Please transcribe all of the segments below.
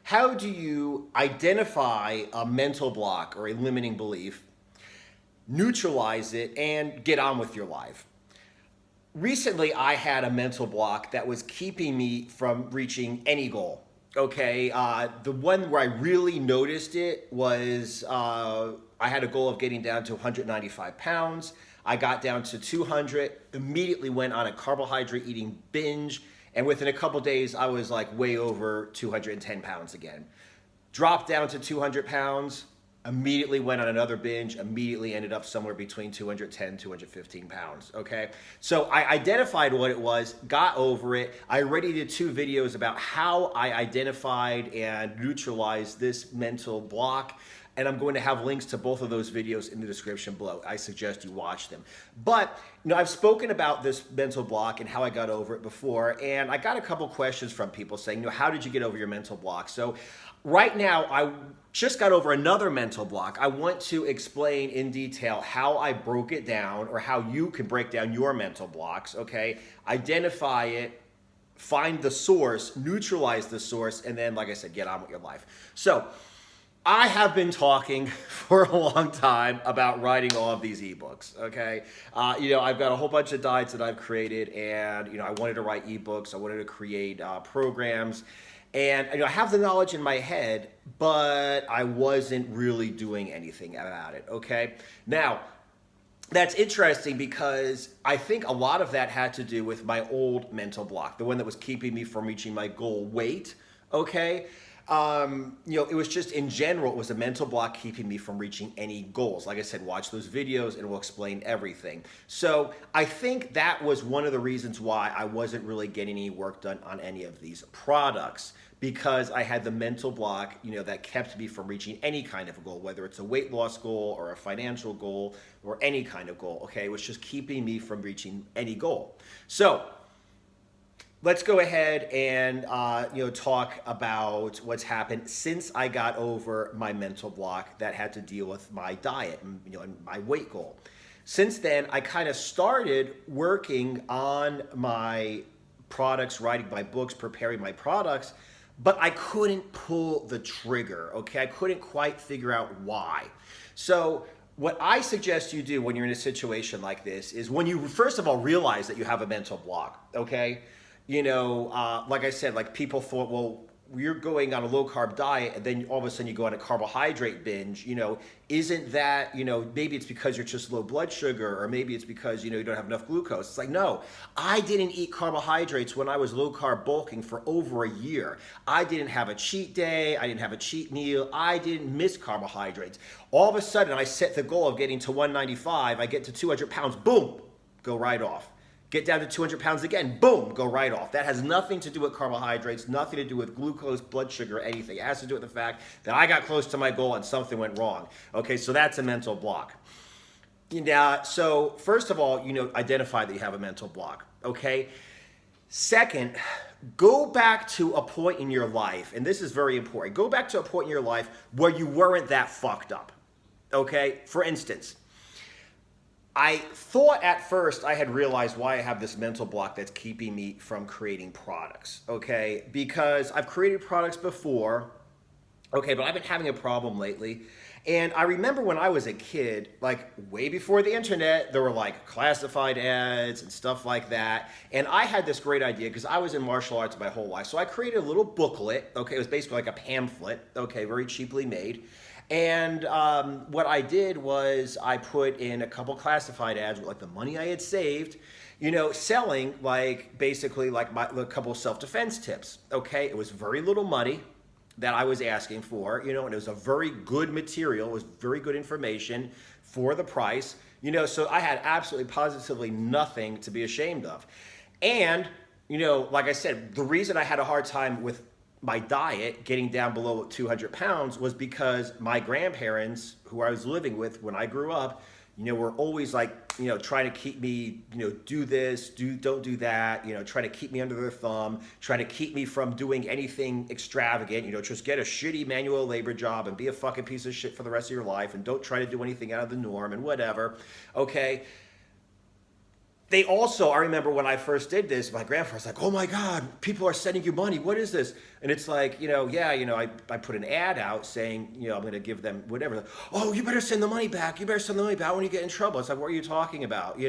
how do you identify a mental block or a limiting belief, neutralize it, and get on with your life? Recently, I had a mental block that was keeping me from reaching any goal. Okay, the one where I really noticed it was I had a goal of getting down to 195 pounds. I got down to 200, immediately went on a carbohydrate eating binge, and within a couple days, I was like way over 210 pounds again. Dropped down to 200 pounds, immediately went on another binge, immediately ended up somewhere between 210, 215 pounds, okay? So I identified what it was, got over it. I already did 2 videos about how I identified and neutralized this mental block, and I'm going to have links to both of those videos in the description below. I suggest you watch them. But I've spoken about this mental block and how I got over it before, and I got a couple questions from people saying, how did you get over your mental block? So right now, I just got over another mental block. I want to explain in detail how I broke it down, or how you can break down your mental blocks, okay? Identify it, find the source, neutralize the source, and then, like I said, get on with your life. So I have been talking for a long time about writing all of these ebooks, okay? I've got a whole bunch of diets that I've created, and, I wanted to write ebooks. I wanted to create programs. And I have the knowledge in my head, but I wasn't really doing anything about it, okay? Now, that's interesting because I think a lot of that had to do with my old mental block, the one that was keeping me from reaching my goal weight, okay? It was just in general, it was a mental block keeping me from reaching any goals. Like I said, watch those videos and we'll explain everything. So I think that was one of the reasons why I wasn't really getting any work done on any of these products, because I had the mental block, that kept me from reaching any kind of goal, whether it's a weight loss goal or a financial goal or any kind of goal, okay? It was just keeping me from reaching any goal. So let's go ahead and talk about what's happened since I got over my mental block that had to deal with my diet and my weight goal. Since then, I kind of started working on my products, writing my books, preparing my products, but I couldn't pull the trigger, okay? I couldn't quite figure out why. So what I suggest you do when you're in a situation like this is, when you first of all realize that you have a mental block, okay? Like I said, like people thought, well, you're going on a low carb diet and then all of a sudden you go on a carbohydrate binge, isn't that, maybe it's because you're just low blood sugar, or maybe it's because, you don't have enough glucose. It's like, no, I didn't eat carbohydrates when I was low carb bulking for over a year. I didn't have a cheat day. I didn't have a cheat meal. I didn't miss carbohydrates. All of a sudden I set the goal of getting to 195. I get to 200 pounds, boom, go right off. Get down to 200 pounds again, boom, go right off. That has nothing to do with carbohydrates, nothing to do with glucose, blood sugar, anything. It has to do with the fact that I got close to my goal and something went wrong. Okay, so that's a mental block. So first of all, identify that you have a mental block, okay? Second, go back to a point in your life, and this is very important. Go back to a point in your life where you weren't that fucked up, okay? For instance, I thought at first I had realized why I have this mental block that's keeping me from creating products, okay? Because I've created products before, okay, but I've been having a problem lately. And I remember when I was a kid, like way before the internet, there were like classified ads and stuff like that. And I had this great idea because I was in martial arts my whole life. So I created a little booklet, okay? It was basically like a pamphlet, okay, very cheaply made. And what I did was I put in a couple classified ads with like the money I had saved, selling like basically like a couple of self-defense tips, okay? It was very little money that I was asking for, and it was a very good material. It was very good information for the price, so I had absolutely positively nothing to be ashamed of. And, like I said, the reason I had a hard time with my diet getting down below 200 pounds was because my grandparents, who I was living with when I grew up, were always like, trying to keep me, do this, don't do that, trying to keep me under their thumb, trying to keep me from doing anything extravagant, just get a shitty manual labor job and be a fucking piece of shit for the rest of your life and don't try to do anything out of the norm and whatever, okay? they also, I remember when I first did this, my grandfather was like, oh my God, people are sending you money. What is this? And it's like, yeah, I put an ad out saying, I'm going to give them whatever. Oh, you better send the money back. You better send the money back when you get in trouble. It's like, what are you talking about?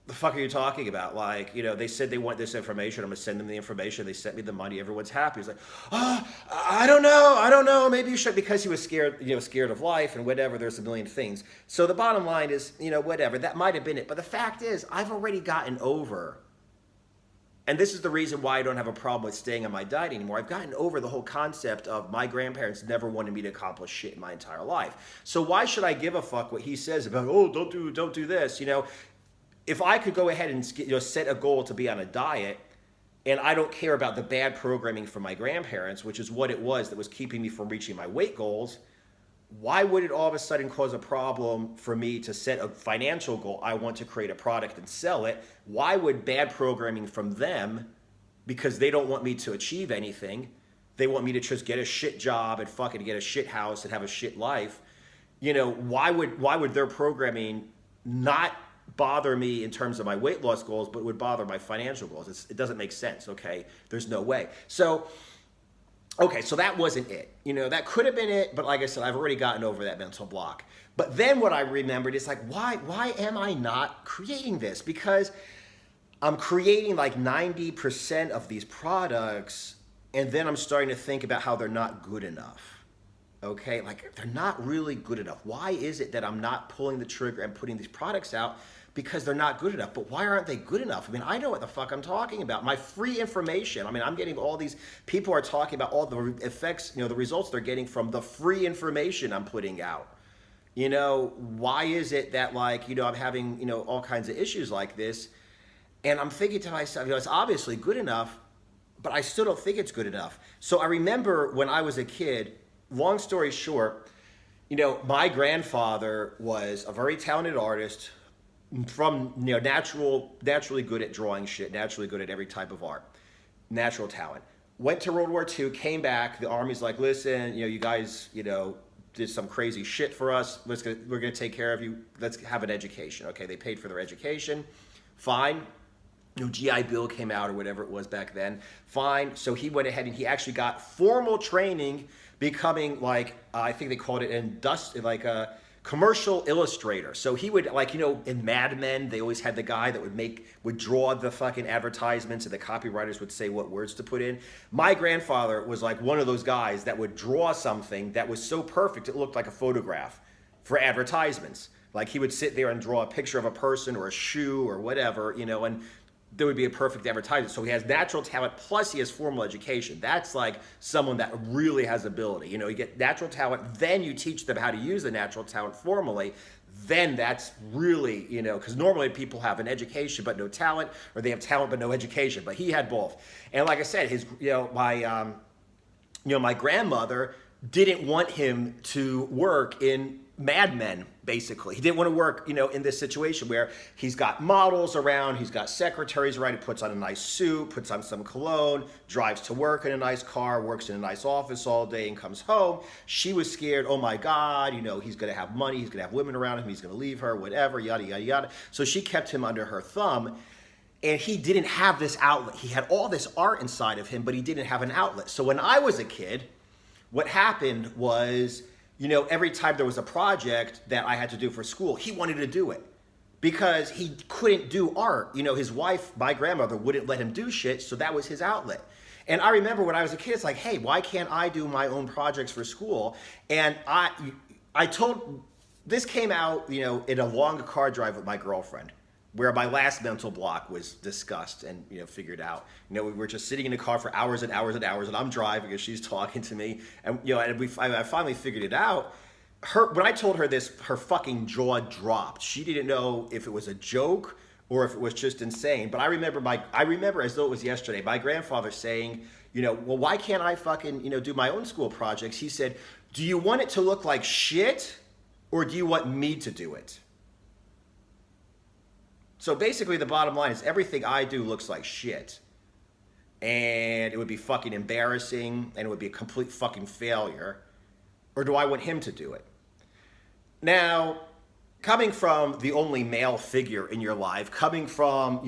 The fuck are you talking about? Like, they said they want this information. I'm going to send them the information. They sent me the money. Everyone's happy. It's like, oh, I don't know. Maybe you should, because he was scared, scared of life and whatever. There's a million things. So the bottom line is, whatever. That might have been it. But the fact is, I've already gotten over, and this is the reason why I don't have a problem with staying on my diet anymore. I've gotten over the whole concept of my grandparents never wanted me to accomplish shit in my entire life. So why should I give a fuck what he says about, oh, don't do this, If I could go ahead and set a goal to be on a diet, and I don't care about the bad programming from my grandparents, which is what it was that was keeping me from reaching my weight goals, why would it all of a sudden cause a problem for me to set a financial goal? I want to create a product and sell it. Why would bad programming from them, because they don't want me to achieve anything, they want me to just get a shit job and fucking get a shit house and have a shit life, why would their programming not bother me in terms of my weight loss goals, but would bother my financial goals? It doesn't make sense, okay? There's no way. So that wasn't it. That could have been it, but like I said, I've already gotten over that mental block. But then what I remembered is like, why am I not creating this? Because I'm creating like 90% of these products, and then I'm starting to think about how they're not good enough. Okay, like they're not really good enough. Why is it that I'm not pulling the trigger and putting these products out? Because they're not good enough. But why aren't they good enough? I mean, I know what the fuck I'm talking about. My free information. I mean, I'm getting all these people are talking about all the effects, the results they're getting from the free information I'm putting out. Why is it that I'm having, all kinds of issues like this? And I'm thinking to myself, it's obviously good enough, but I still don't think it's good enough. So I remember when I was a kid, long story short, my grandfather was a very talented artist from, naturally good at drawing shit, naturally good at every type of art, natural talent. Went to World War II, came back. The Army's like, listen, you guys, did some crazy shit for us. We're going to take care of you. Let's have an education. Okay, they paid for their education. Fine. GI Bill came out or whatever it was back then. Fine. So he went ahead and he actually got formal training becoming I think they called it a commercial illustrator. So he would in Mad Men, they always had the guy that would draw the fucking advertisements and the copywriters would say what words to put in. My grandfather was like one of those guys that would draw something that was so perfect it looked like a photograph for advertisements. Like he would sit there and draw a picture of a person or a shoe or whatever, and there would be a perfect advertisement. So he has natural talent, plus he has formal education. That's like someone that really has ability. You get natural talent, then you teach them how to use the natural talent formally. Then that's really, because normally people have an education but no talent, or they have talent but no education. But he had both. And like I said, my grandmother didn't want him to work in Mad Men, basically. He didn't want to work, in this situation where he's got models around, he's got secretaries around, he puts on a nice suit, puts on some cologne, drives to work in a nice car, works in a nice office all day and comes home. She was scared, oh my God, he's going to have money, he's going to have women around him, he's going to leave her, whatever, yada, yada, yada. So she kept him under her thumb. And he didn't have this outlet. He had all this art inside of him, but he didn't have an outlet. So when I was a kid, what happened was, every time there was a project that I had to do for school, he wanted to do it because he couldn't do art. His wife, my grandmother, wouldn't let him do shit, so that was his outlet. And I remember when I was a kid, it's like, hey, why can't I do my own projects for school? And this came out, in a long car drive with my girlfriend, where my last mental block was discussed and figured out. We were just sitting in the car for hours and hours and hours, and I'm driving and she's talking to me, and I finally figured it out. When I told her this, her fucking jaw dropped. She didn't know if it was a joke or if it was just insane. But I remember as though it was yesterday, my grandfather saying, well, why can't I fucking do my own school projects? He said, do you want it to look like shit, or do you want me to do it? So basically the bottom line is everything I do looks like shit. And it would be fucking embarrassing and it would be a complete fucking failure. Or do I want him to do it? Now, coming from the only male figure in your life, coming from,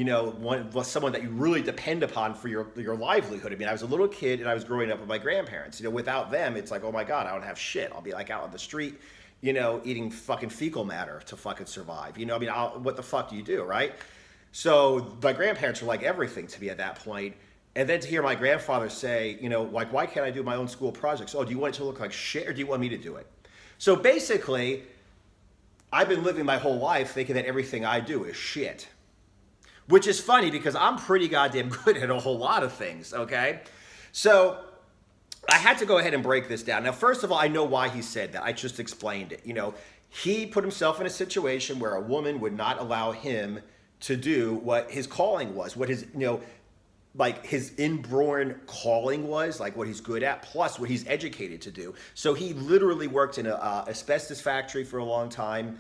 someone that you really depend upon for your livelihood. I mean, I was a little kid and I was growing up with my grandparents. Without them, it's like, oh my God, I don't have shit. I'll be like out on the street, eating fucking fecal matter to fucking survive. What the fuck do you do, right? So my grandparents were like everything to me at that point. And then to hear my grandfather say, like, why can't I do my own school projects? Oh, do you want it to look like shit or do you want me to do it? So basically, I've been living my whole life thinking that everything I do is shit. Which is funny because I'm pretty goddamn good at a whole lot of things, okay? So I had to go ahead and break this down. Now, first of all, I know why he said that. I just explained it. He put himself in a situation where a woman would not allow him to do what his calling was, what his, like his inborn calling was, like what he's good at, plus what he's educated to do. So he literally worked in a asbestos factory for a long time.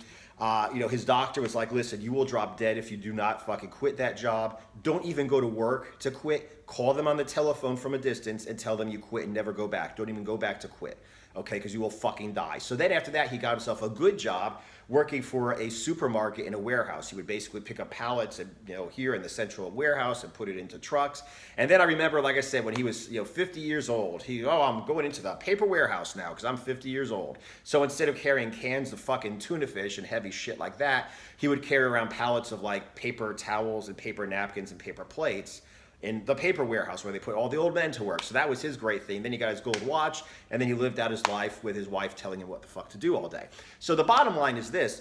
His doctor was like, listen, you will drop dead if you do not fucking quit that job. Don't even go to work to quit. Call them on the telephone from a distance and tell them you quit and never go back. Don't even go back to quit, okay? Because you will fucking die. So then after that, he got himself a good job working for a supermarket in a warehouse. He would basically pick up pallets and, here in the central warehouse and put it into trucks. And then I remember, like I said, when he was, 50 years old, I'm going into the paper warehouse now because I'm 50 years old. So instead of carrying cans of fucking tuna fish and heavy shit like that, he would carry around pallets of like paper towels and paper napkins and paper plates in the paper warehouse where they put all the old men to work. So that was his great thing. Then he got his gold watch, and then he lived out his life with his wife telling him what the fuck to do all day. So the bottom line is this,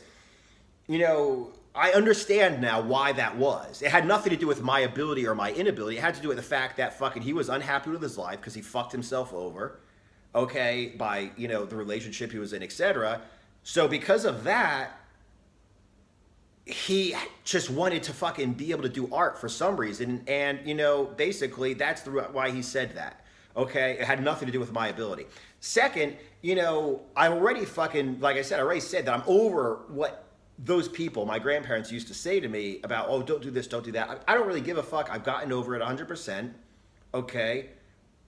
I understand now why that was. It had nothing to do with my ability or my inability. It had to do with the fact that fucking he was unhappy with his life because he fucked himself over, okay, by, the relationship he was in, etc. So because of that, he just wanted to fucking be able to do art for some reason. And, basically that's why he said that. Okay. It had nothing to do with my ability. Second, I already fucking, like I said, I already said that I'm over what those people, my grandparents used to say to me about, oh, don't do this, don't do that. I don't really give a fuck. I've gotten over it 100%. Okay.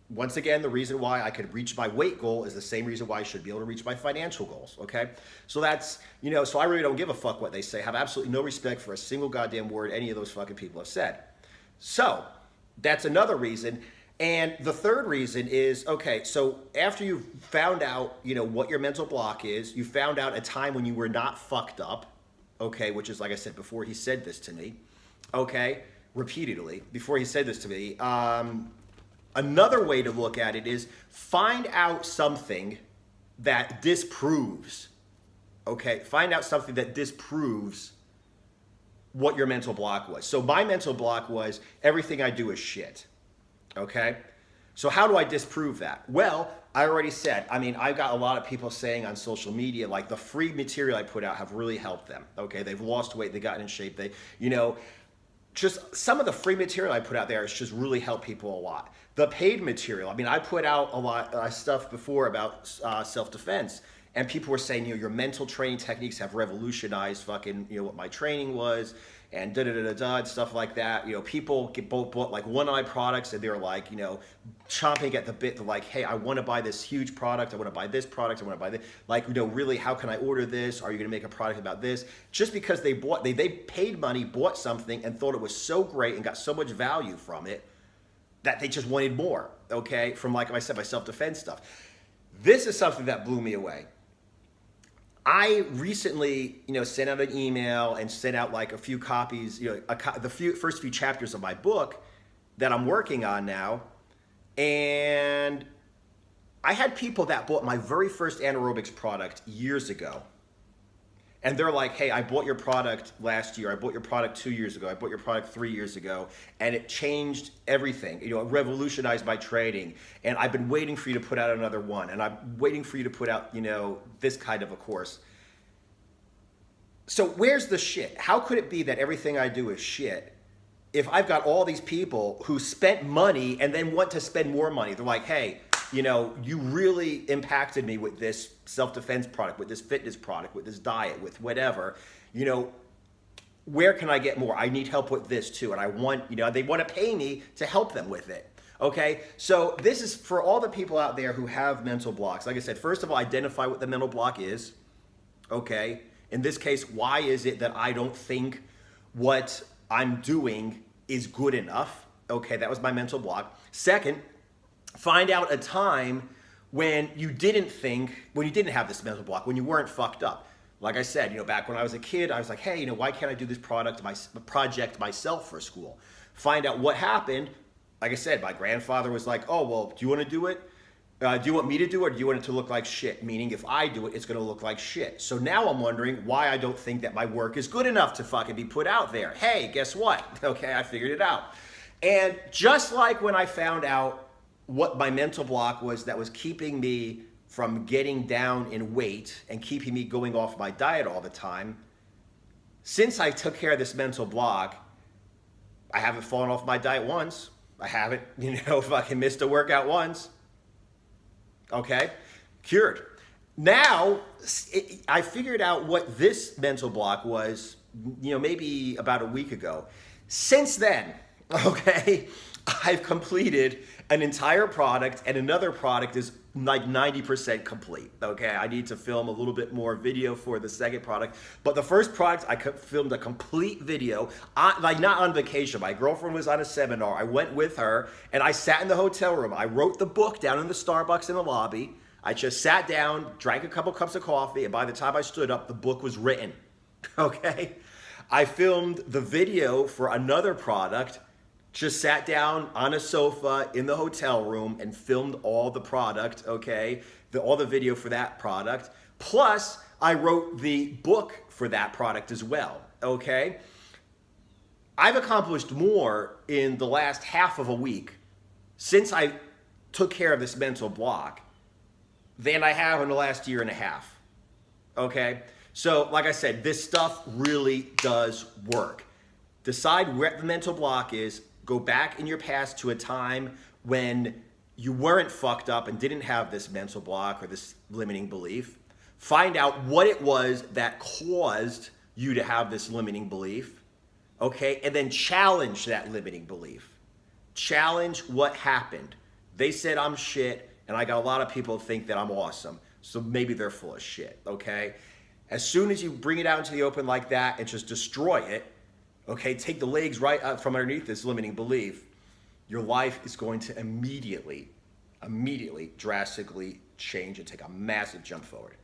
Once again, the reason why I could reach my weight goal is the same reason why I should be able to reach my financial goals, okay? So that's, so I really don't give a fuck what they say. I have absolutely no respect for a single goddamn word any of those fucking people have said. So that's another reason. And the third reason is, okay, so after you've found out, what your mental block is, you found out a time when you were not fucked up, okay, which is, like I said before, he said this to me, okay, repeatedly, before he said this to me, another way to look at it is find out something that disproves, okay? Find out something that disproves what your mental block was. So my mental block was everything I do is shit, okay? So how do I disprove that? Well, I already said, I've got a lot of people saying on social media, like the free material I put out have really helped them, okay? They've lost weight, they've gotten in shape, just some of the free material I put out there has just really helped people a lot. The paid material, I put out a lot of stuff before about self-defense, and people were saying, your mental training techniques have revolutionized fucking, what my training was, and da-da-da-da-da, and stuff like that. People bought like one-eye products, and they're like, chomping at the bit. They're like, hey, I want to buy this huge product. I want to buy this product. I want to buy this. Like, really, how can I order this? Are you going to make a product about this? Just because they paid money, bought something, and thought it was so great and got so much value from it that they just wanted more, okay? From, like I said, my self-defense stuff. This is something that blew me away. I recently, sent out an email and sent out like a few copies, first few chapters of my book that I'm working on now. And I had people that bought my very first anaerobics product years ago. And they're like, hey, I bought your product last year. I bought your product 2 years ago. I bought your product 3 years ago. And it changed everything. It revolutionized my trading. And I've been waiting for you to put out another one. And I'm waiting for you to put out, this kind of a course. So where's the shit? How could it be that everything I do is shit if I've got all these people who spent money and then want to spend more money? They're like, hey, you really impacted me with this self-defense product, with this fitness product, with this diet, with whatever, where can I get more? I need help with this too. And I want, they want to pay me to help them with it. Okay. So this is for all the people out there who have mental blocks. Like I said, first of all, identify what the mental block is. Okay. In this case, why is it that I don't think what I'm doing is good enough? Okay, that was my mental block. Second, find out a time when you didn't have this mental block, when you weren't fucked up. Like I said, back when I was a kid, I was like, hey, why can't I do this project myself for school? Find out what happened. Like I said, my grandfather was like, oh, well, do you want to do it? Do you want me to do it, or do you want it to look like shit? Meaning, if I do it, it's going to look like shit. So now I'm wondering why I don't think that my work is good enough to fucking be put out there. Hey, guess what? Okay, I figured it out. And just like when I found out what my mental block was that was keeping me from getting down in weight and keeping me going off my diet all the time, since I took care of this mental block, I haven't fallen off my diet once. I haven't, fucking missed a workout once. Okay, cured. Now, I figured out what this mental block was, maybe about a week ago. Since then, okay, I've completed an entire product, and another product is like 90% complete. Okay, I need to film a little bit more video for the second product, but the first product, I filmed a complete video, like not on vacation. My girlfriend was on a seminar. I went with her, and I sat in the hotel room. I wrote the book down in the Starbucks in the lobby. I just sat down, drank a couple cups of coffee, and by the time I stood up, the book was written. Okay, I filmed the video for another product. Just sat down on a sofa in the hotel room and filmed all the product, okay? All the video for that product. Plus, I wrote the book for that product as well, okay? I've accomplished more in the last half of a week since I took care of this mental block than I have in the last year and a half, okay? So, like I said, this stuff really does work. Decide where the mental block is. Go back in your past to a time when you weren't fucked up and didn't have this mental block or this limiting belief. Find out what it was that caused you to have this limiting belief, okay? And then challenge that limiting belief. Challenge what happened. They said I'm shit, and I got a lot of people think that I'm awesome, so maybe they're full of shit, okay? As soon as you bring it out into the open like that and just destroy it, okay, take the legs right out from underneath this limiting belief, your life is going to immediately, drastically change and take a massive jump forward.